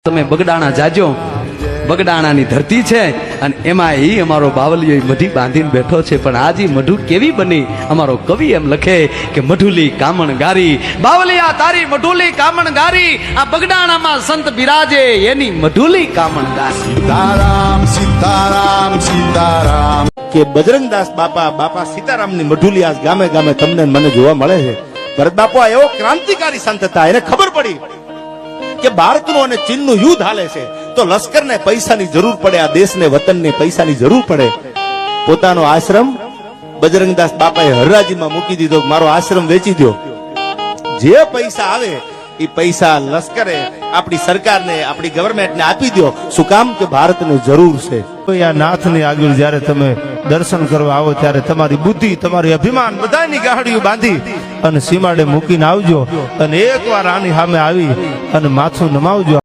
તમે બગડાણા જાજો, બગડાણાની ધરતી છે અને એમાં એ અમારો બાવલિયો મઢી બાંધીને બેઠો છે. પણ આજી મઢુ કેવી બની? અમારો કવિ એમ લખે કે મઢુલી કામણ ગારી, બાવલિયા તારી મઢુલી કામણ ગારી, આ બગડાણામાં સંત બિરાજે એની મઢુલી કામણ ગારી. સીતારામ સીતારામ સીતારામ. કે બજરંગદાસ બાપા સીતારામની મઢુલી આજ ગામે ગામે તમને મને જોવા મળે છે. ભરત બાપુ આ એવો ક્રાંતિકારી સંત હતા, એને ખબર પડી કે ભારતનું અને ચીનનું યુદ્ધ હાલે છે તો લશ્કરને પૈસાની જરૂર પડે, આ દેશને વતનને પૈસાની જરૂર પડે. પોતાનો આશ્રમ બજરંગદાસ બાપાએ હરરાજીમાં મૂકી દીધો, મારો આશ્રમ વેચી દો, જે પૈસા આવે એ પૈસા લશ્કરે આપણી સરકારને આપણી ગવર્મેન્ટને આપી દો. શું કામ? કે ભારતને જરૂર છે. આ નાથની આગળ જ્યારે તમે દર્શન કરવા આવો ત્યારે તમારી બુદ્ધિ, તમારી અભિમાન બધાની ગાડીઓ બાંધી અને સીમાડે મૂકીને આવજો અને એકવાર આની સામે આવી અને માથું નમાવજો.